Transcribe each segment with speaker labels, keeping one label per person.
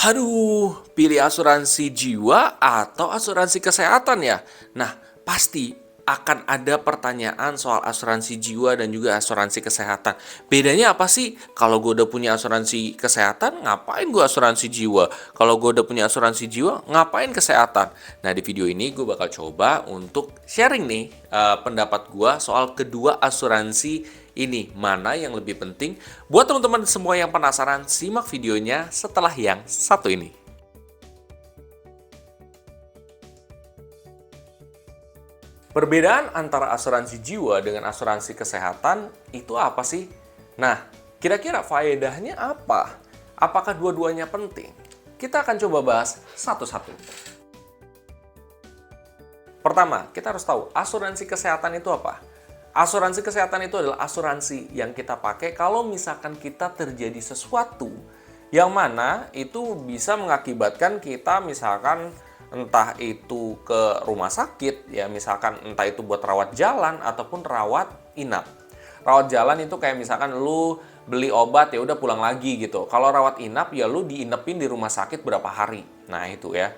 Speaker 1: Aduh, pilih asuransi jiwa atau asuransi kesehatan ya? Nah, pasti akan ada pertanyaan soal asuransi jiwa dan juga asuransi kesehatan. Bedanya apa sih? Kalau gue udah punya asuransi kesehatan, ngapain gue asuransi jiwa? Kalau gue udah punya asuransi jiwa, ngapain kesehatan? Nah, di video ini gue bakal coba untuk sharing nih pendapat gue soal kedua asuransi ini, mana yang lebih penting. Buat teman-teman semua yang penasaran, simak videonya setelah yang satu ini. Perbedaan antara asuransi jiwa dengan asuransi kesehatan itu apa sih? Nah, kira-kira faedahnya apa? Apakah dua-duanya penting? Kita akan coba bahas satu-satu. Pertama, kita harus tahu asuransi kesehatan itu apa? Asuransi kesehatan itu adalah asuransi yang kita pakai kalau misalkan kita terjadi sesuatu yang mana itu bisa mengakibatkan kita misalkan entah itu ke rumah sakit, ya misalkan entah itu buat rawat jalan ataupun rawat inap. Rawat jalan itu kayak misalkan lu beli obat ya udah pulang lagi gitu. Kalau rawat inap ya lu diinepin di rumah sakit berapa hari. Nah, itu ya.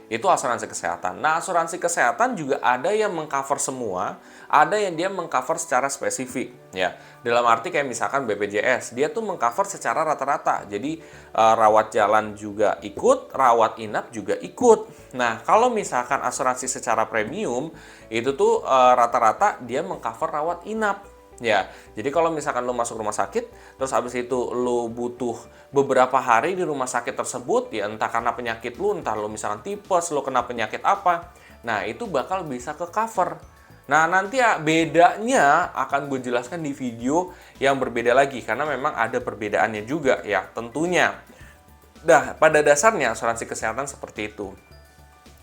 Speaker 1: Itu asuransi kesehatan. Nah, asuransi kesehatan juga ada yang mengcover semua, ada yang dia mengcover secara spesifik, ya. Dalam arti kayak misalkan BPJS, dia tuh mengcover secara rata-rata. Jadi rawat jalan juga ikut, rawat inap juga ikut. Nah, kalau misalkan asuransi secara premium, itu tuh rata-rata dia mengcover rawat inap. Ya, jadi kalau misalkan lo masuk rumah sakit, terus habis itu lo butuh beberapa hari di rumah sakit tersebut, ya entah karena penyakit lo, entah lo misalkan tipes, lo kena penyakit apa, nah itu bakal bisa ke cover. Nah, nanti ya bedanya akan gue jelaskan di video yang berbeda lagi, karena memang ada perbedaannya juga ya tentunya. Nah, pada dasarnya asuransi kesehatan seperti itu.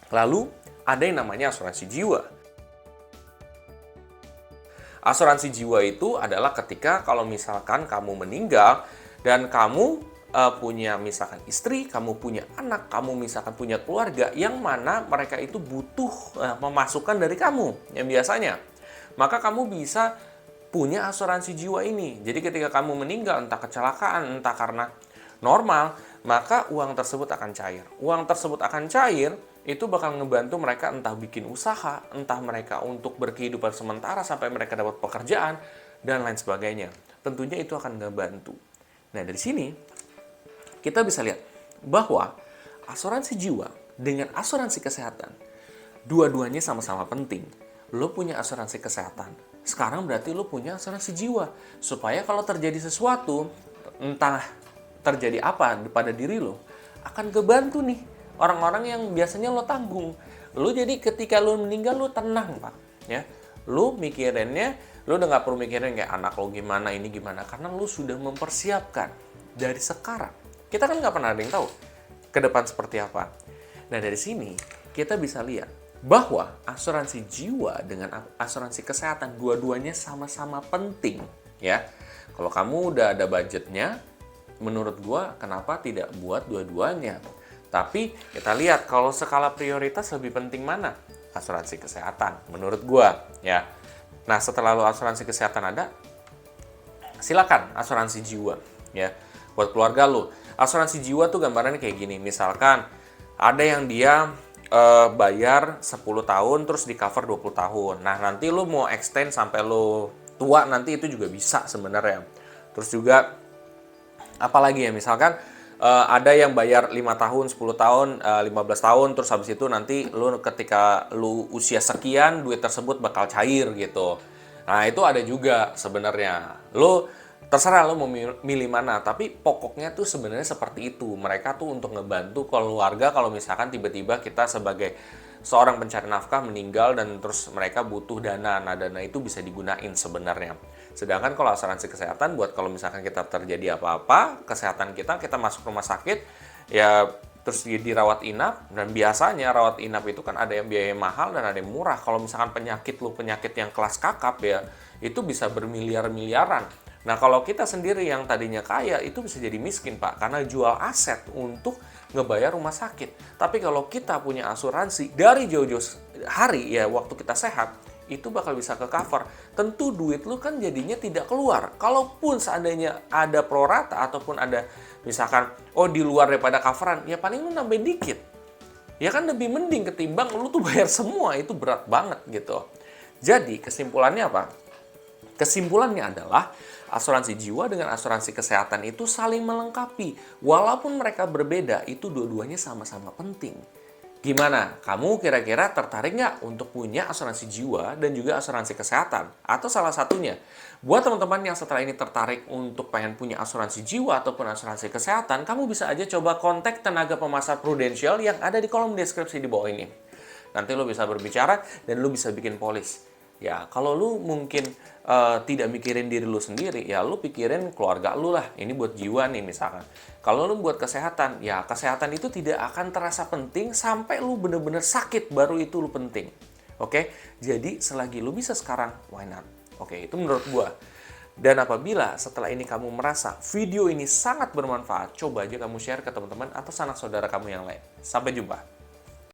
Speaker 1: Lalu, ada yang namanya asuransi jiwa. Asuransi jiwa itu adalah ketika kalau misalkan kamu meninggal dan kamu punya misalkan istri, kamu punya anak, kamu misalkan punya keluarga yang mana mereka itu butuh pemasukan dari kamu yang biasanya. Maka kamu bisa punya asuransi jiwa ini. Jadi ketika kamu meninggal entah kecelakaan, entah karena normal, maka uang tersebut akan cair. Uang tersebut akan cair, itu bakal ngebantu mereka entah bikin usaha, entah mereka untuk berkehidupan sementara sampai mereka dapat pekerjaan, dan lain sebagainya. Tentunya itu akan ngebantu. Nah, dari sini, kita bisa lihat bahwa asuransi jiwa dengan asuransi kesehatan, dua-duanya sama-sama penting. Lo punya asuransi kesehatan, sekarang berarti lo punya asuransi jiwa. Supaya kalau terjadi sesuatu, entah terjadi apa pada diri lo, akan kebantu nih orang-orang yang biasanya lo tanggung. Lo jadi ketika lo meninggal lo tenang, Pak. Ya, lo mikirinnya, lo udah nggak perlu mikirin kayak anak lo gimana, ini gimana, karena lo sudah mempersiapkan dari sekarang. Kita kan nggak pernah ada yang tahu ke depan seperti apa. Nah, dari sini kita bisa lihat bahwa asuransi jiwa dengan asuransi kesehatan dua-duanya sama-sama penting, ya. Kalau kamu udah ada budgetnya, menurut gua kenapa tidak buat dua-duanya? Tapi kita lihat kalau skala prioritas lebih penting mana? Asuransi kesehatan menurut gua, ya. Nah, setelah lo asuransi kesehatan ada, silakan asuransi jiwa, ya. Buat keluarga lo. Asuransi jiwa tuh gambarannya kayak gini. Misalkan ada yang dia bayar 10 tahun terus di cover 20 tahun. Nah, nanti lo mau extend sampai lo tua nanti itu juga bisa sebenarnya. Terus juga apalagi ya, misalkan ada yang bayar 5 tahun, 10 tahun, 15 tahun, terus habis itu nanti lu ketika lu usia sekian, duit tersebut bakal cair gitu. Nah, itu ada juga sebenarnya. Lu terserah lu mau milih mana, tapi pokoknya tuh sebenarnya seperti itu. Mereka tuh untuk ngebantu keluarga kalau misalkan tiba-tiba kita sebagai seorang pencari nafkah meninggal dan terus mereka butuh dana. Nah, dana itu bisa digunain sebenarnya. Sedangkan kalau asuransi kesehatan buat kalau misalkan kita terjadi apa-apa, kesehatan kita masuk rumah sakit, ya terus dirawat inap, dan biasanya rawat inap itu kan ada yang biaya mahal dan ada yang murah. Kalau misalkan penyakit yang kelas kakap ya, itu bisa bermiliar-miliaran. Nah, kalau kita sendiri yang tadinya kaya, itu bisa jadi miskin, Pak, karena jual aset untuk ngebayar rumah sakit. Tapi kalau kita punya asuransi, dari jauh-jauh hari, ya waktu kita sehat, itu bakal bisa ke cover. Tentu duit lu kan jadinya tidak keluar. Kalaupun seandainya ada prorata ataupun ada misalkan, oh di luar daripada coveran, ya paling lu nambahin dikit. Ya kan lebih mending ketimbang lu tuh bayar semua, itu berat banget gitu. Jadi kesimpulannya apa? Kesimpulannya adalah asuransi jiwa dengan asuransi kesehatan itu saling melengkapi. Walaupun mereka berbeda, itu dua-duanya sama-sama penting. Gimana? Kamu kira-kira tertarik nggak untuk punya asuransi jiwa dan juga asuransi kesehatan? Atau salah satunya? Buat teman-teman yang setelah ini tertarik untuk pengen punya asuransi jiwa ataupun asuransi kesehatan, kamu bisa aja coba kontak tenaga pemasar Prudential yang ada di kolom deskripsi di bawah ini. Nanti lo bisa berbicara dan lo bisa bikin polis. Ya, kalau lu mungkin tidak mikirin diri lu sendiri, ya lu pikirin keluarga lu lah. Ini buat jiwa nih misalkan. Kalau lu buat kesehatan, ya kesehatan itu tidak akan terasa penting sampai lu bener-bener sakit, baru itu lu penting. Oke? Jadi selagi lu bisa sekarang, why not? Oke, itu menurut gua. Dan apabila setelah ini kamu merasa video ini sangat bermanfaat, coba aja kamu share ke teman-teman atau sanak saudara kamu yang lain. Sampai jumpa.